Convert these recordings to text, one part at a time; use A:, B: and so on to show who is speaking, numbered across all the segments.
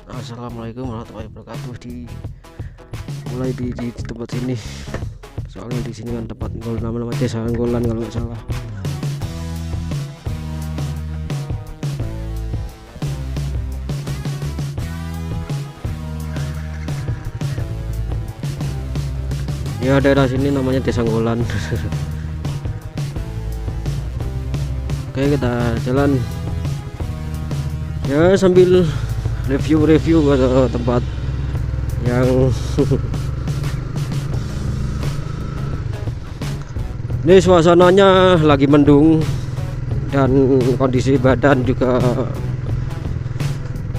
A: Assalamualaikum warahmatullahi wabarakatuh. Mulai di tempat sini, soalnya di sini kan tempat nama desa Anggolan kalau nggak salah. Ya, daerah sini namanya Desa Anggolan. Oke, kita jalan ya sambil review ke tempat yang ini suasananya lagi mendung dan kondisi badan juga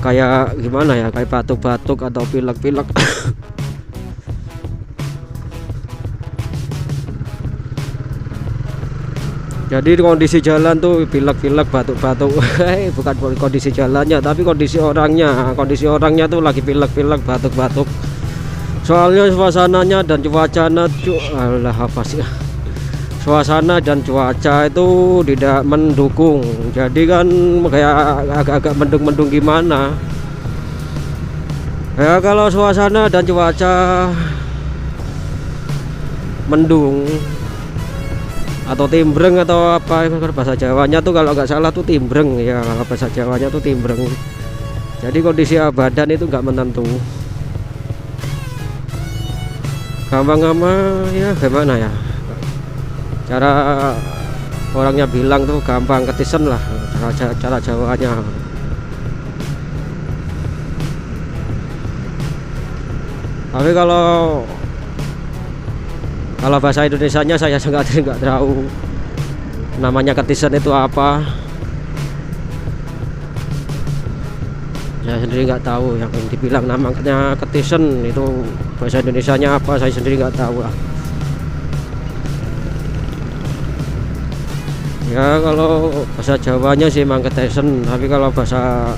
A: kayak gimana ya, kayak batuk-batuk atau pilek-pilek. Jadi kondisi jalan tuh pilek-pilek, batuk-batuk. Bukan kondisi jalannya, tapi kondisi orangnya tuh lagi pilek-pilek, batuk-batuk. Soalnya suasananya dan cuacanya suasana dan cuaca itu tidak mendukung. Jadi kan kayak agak-agak mendung-mendung gimana. Ya kalau suasana dan cuaca mendung atau timbreng atau apa bahasa Jawanya tuh, kalau nggak salah tuh timbreng ya, kalau bahasa Jawanya tuh timbreng. Jadi kondisi badan itu nggak menentu, gampang ya gimana ya, cara orangnya bilang tuh gampang ketisen lah, cara Jawanya. Tapi kalau bahasa Indonesianya saya nggak tahu namanya ketisen itu apa. Saya sendiri nggak tahu, yang dibilang namanya ketisen itu bahasa Indonesianya apa, saya sendiri nggak tahu lah. Ya kalau bahasa Jawanya sih emang ketisen, tapi kalau bahasa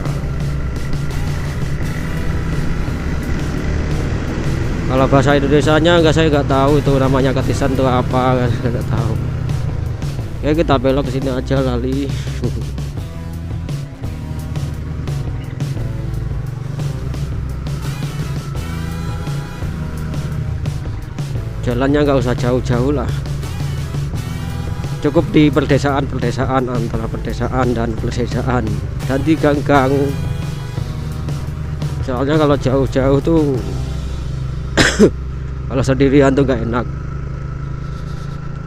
A: Indonesianya saya nggak tahu itu namanya ketisan itu apa, nggak tahu. Ya kita belok ke sini aja kali. Jalannya nggak usah jauh-jauh lah, cukup di perdesaan, antara perdesaan dan pedesaan, dan di gang-gang. Soalnya kalau jauh-jauh tuh kalau sendirian tuh gak enak.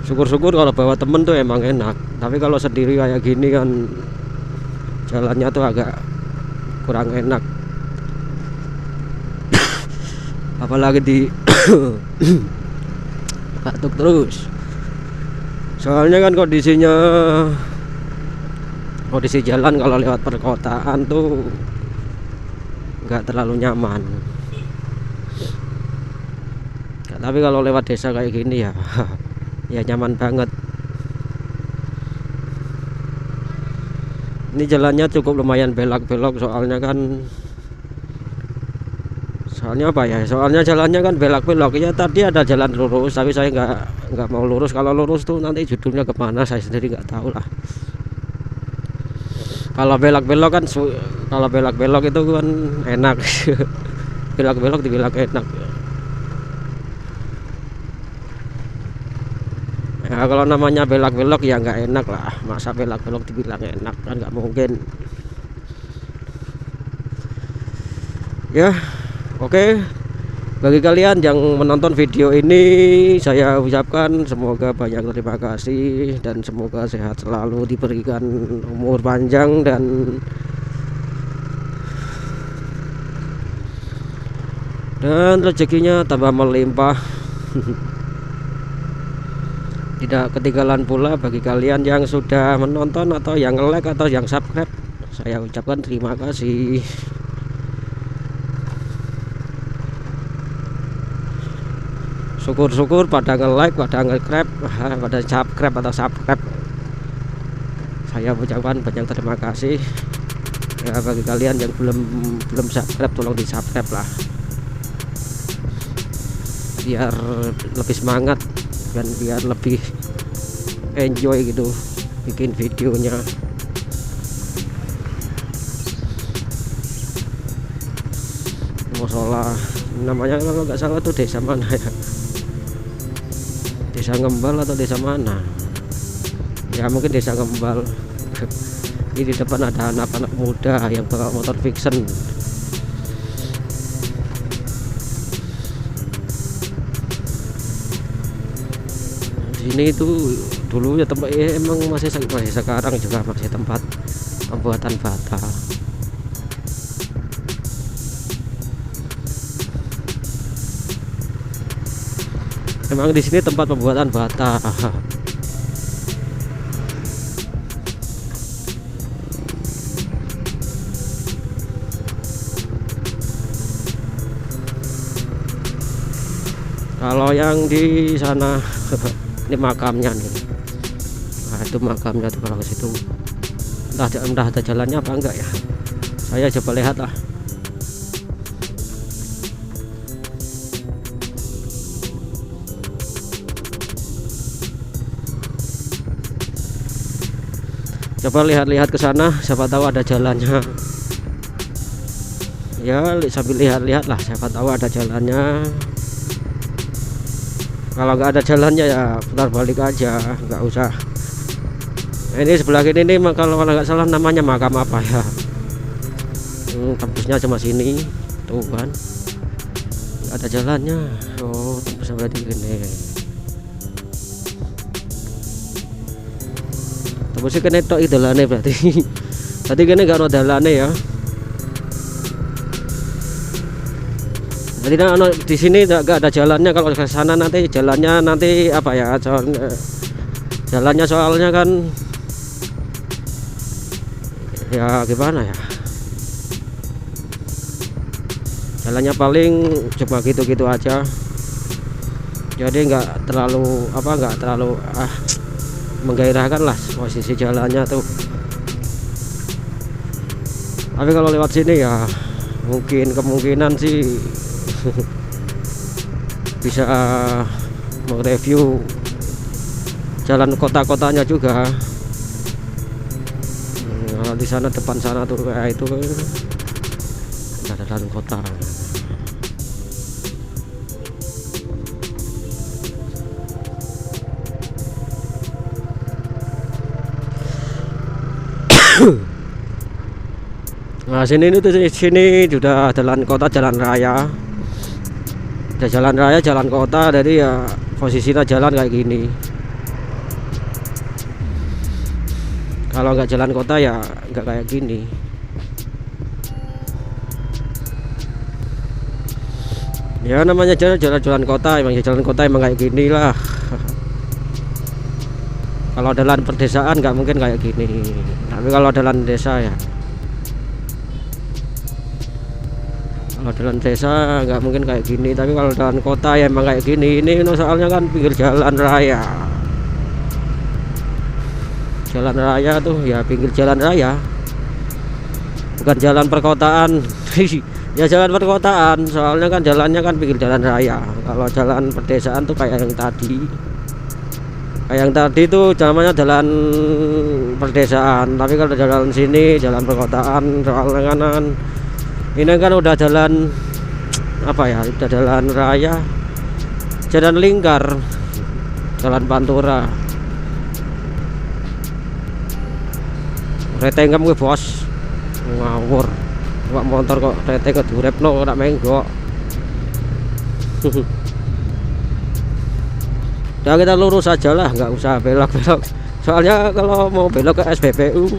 A: Syukur-syukur kalau bawa temen tuh emang enak, tapi kalau sendiri kayak gini kan jalannya tuh agak kurang enak. Apalagi di batuk terus. Soalnya kan kondisi jalan kalau lewat perkotaan tuh nggak terlalu nyaman. Tapi kalau lewat desa kayak gini ya ya nyaman banget. Ini jalannya cukup lumayan belok-belok, soalnya apa ya, soalnya jalannya kan belok-belok ya. Tadi ada jalan lurus, tapi saya nggak mau lurus. Kalau lurus tuh nanti judulnya kemana saya sendiri nggak tahu lah. Kalau belok-belok itu kan enak. Belok-belok dibilang enak. Ya kalau namanya belok-belok ya nggak enak lah. Masa belok-belok dibilang enak, kan nggak mungkin. Ya oke, bagi kalian yang menonton video ini, saya ucapkan semoga banyak terima kasih dan semoga sehat selalu, diberikan umur panjang dan rezekinya tambah melimpah. Tidak ketinggalan pula bagi kalian yang sudah menonton atau yang like atau yang subscribe, saya ucapkan terima kasih. Syukur-syukur pada nge-like, pada nge-subscribe, pada subscribe. Saya ucapkan banyak terima kasih. Ya bagi kalian yang belum subscribe, tolong di subscribe lah, biar lebih semangat dan biar lebih enjoy gitu bikin videonya. musola. Namanya kalau nggak salah tuh desa mana ya, desa Ngembal atau desa mana ya, mungkin desa Ngembal. Ini di depan ada anak-anak muda yang bawa motor fiction. Ini itu dulu ya tempat emang masih sekarang juga masih tempat pembuatan bata. Emang di sini tempat pembuatan bata. Kalau yang di sana ini makamnya nih. Nah, itu makamnya tuh kalau ke situ. Entah ada jalannya apa enggak ya. Saya coba lihat lah. Coba lihat-lihat ke sana, siapa tahu ada jalannya. Ya, sambil lihat-lihat lah, siapa tahu ada jalannya. Kalau nggak ada jalannya ya putar balik aja, nggak usah. Ini sebelah kiri ini kalau nggak salah namanya makam apa ya. Tembusnya cuma sini, tuh kan. Nggak ada jalannya. Oh, tembus sampai di sini. Tembusnya kena tok idolane berarti. Tadi kene nggak ada dalane ya. Jadi di sini nggak ada jalannya. Kalau ke sana nanti jalannya nanti apa ya? Jalannya soalnya kan ya gimana ya? Jalannya paling cuma gitu-gitu aja. Jadi nggak terlalu menggairahkan lah posisi jalannya tuh. Tapi kalau lewat sini ya kemungkinan sih bisa mereview jalan kota-kotanya juga. Kalau di sana depan sana tuh kayak itu ada jalan kota. Nah sini sudah jalan kota, jalan raya. Ada jalan raya, jalan kota, jadi ya posisinya jalan kayak gini. Kalau nggak jalan kota ya nggak kayak gini. Ya namanya jalan kota, emang jalan kota emang kayak gini lah. Kalau jalan perdesaan nggak mungkin kayak gini. Tapi kalau jalan desa ya. Kalau jalan desa nggak mungkin kayak gini, tapi kalau jalan kota ya emang kayak gini. Ini soalnya kan pinggir jalan raya. Jalan raya tuh ya pinggir jalan raya, bukan jalan perkotaan. Ya jalan perkotaan, soalnya kan jalannya kan pinggir jalan raya. Kalau jalan perdesaan tuh kayak yang tadi. Kayak yang tadi tuh namanya jalan perdesaan, tapi kalau jalan sini jalan perkotaan, soalnya kanan. Ini kan udah jalan apa ya? Udah jalan raya, jalan lingkar, jalan pantura. Retengem gue bos, ngawur. Pak motor kok reteng ke durepno ora menggok. Udah kita lurus aja lah, nggak usah belok-belok. Soalnya kalau mau belok ke SPBU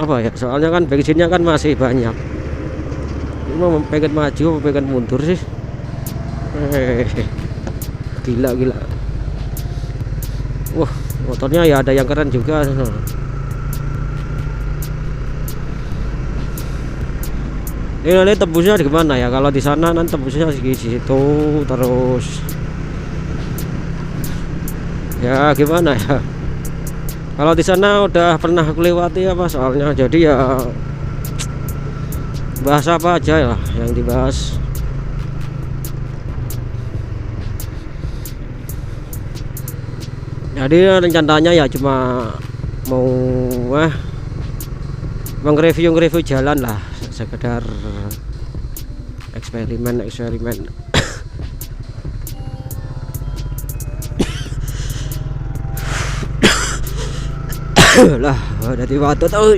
A: apa ya, soalnya kan bensinnya kan masih banyak. Ini mau pengen maju pengen mundur sih. Gila. Wah motornya ya ada yang keren juga. Ini tembusnya di mana ya? Kalau di sana nanti tembusnya di situ terus. Ya gimana ya? Kalau di sana udah pernah aku lewati apa soalnya, jadi ya bahas apa aja lah yang dibahas. Jadi rencananya ya cuma mau nge-review jalan lah, sekedar eksperimen lah dari waktu tahu.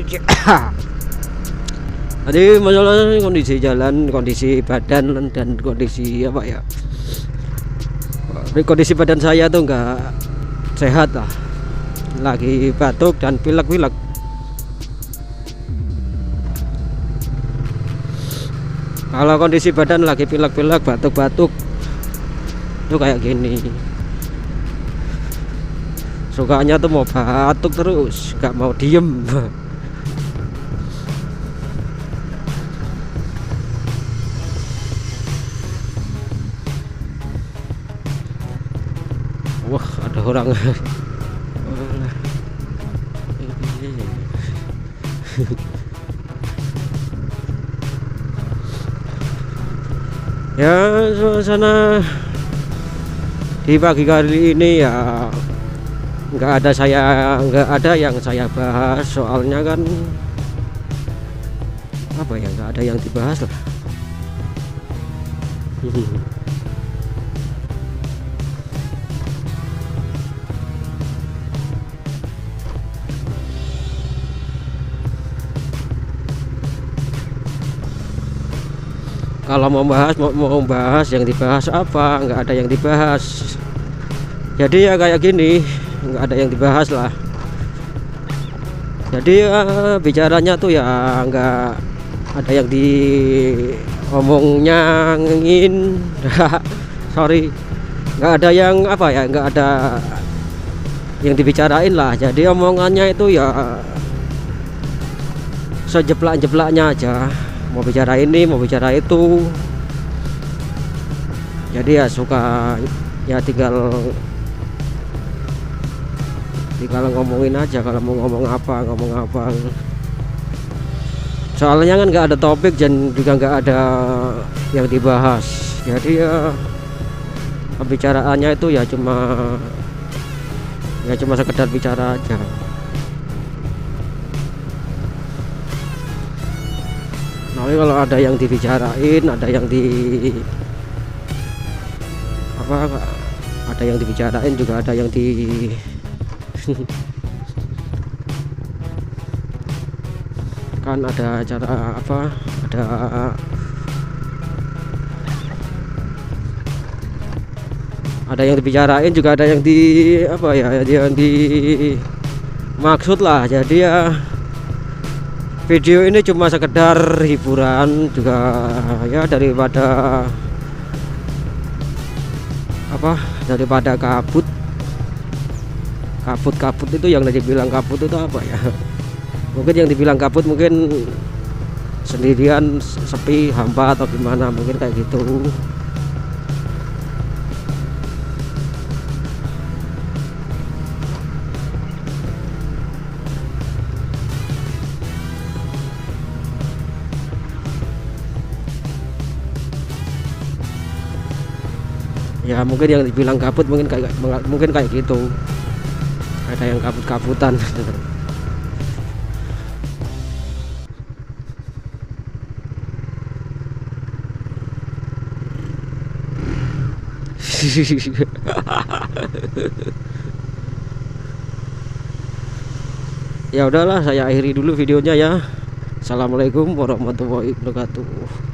A: Tadi masalah kondisi jalan, kondisi badan dan kondisi apa ya, kondisi badan saya tuh nggak sehat lah, lagi batuk dan pilek-pilek. Kalau kondisi badan lagi pilek-pilek, batuk-batuk tuh kayak gini, sukanya tuh mau batuk terus, nggak mau diem. Wah, ada orang. Ya, suasana di pagi kali ini ya nggak ada yang saya bahas, soalnya kan apa ya, nggak ada yang dibahas lah. Kalau mau bahas yang dibahas apa, nggak ada yang dibahas. Jadi ya kayak gini, nggak ada yang dibahas lah. Jadi ya, bicaranya tuh ya nggak ada yang diomongnya ngin. Sorry, nggak ada yang apa ya, nggak ada yang dibicarain lah. Jadi omongannya itu ya sejeplak-jeplaknya aja, mau bicara ini mau bicara itu. Jadi ya suka ya tinggal ngomongin aja, kalau mau ngomong apa. Soalnya kan nggak ada topik dan juga nggak ada yang dibahas. Jadi ya pembicaraannya itu ya cuma sekedar bicara aja. Tapi kalau ada yang dibicarain, ada yang dibicarain juga ada yang kan ada acara apa, ada yang dibicarain juga ada yang maksud lah. Jadi ya video ini cuma sekedar hiburan juga ya, daripada kabut itu. Yang dibilang kabut itu apa ya, mungkin yang dibilang kabut mungkin sendirian, sepi, hampa atau gimana, mungkin kayak gitu. Ya mungkin yang dibilang kabut mungkin kayak gitu, ada yang kabut-kabutan. Ya udahlah, saya akhiri dulu videonya ya. Assalamualaikum warahmatullahi wabarakatuh.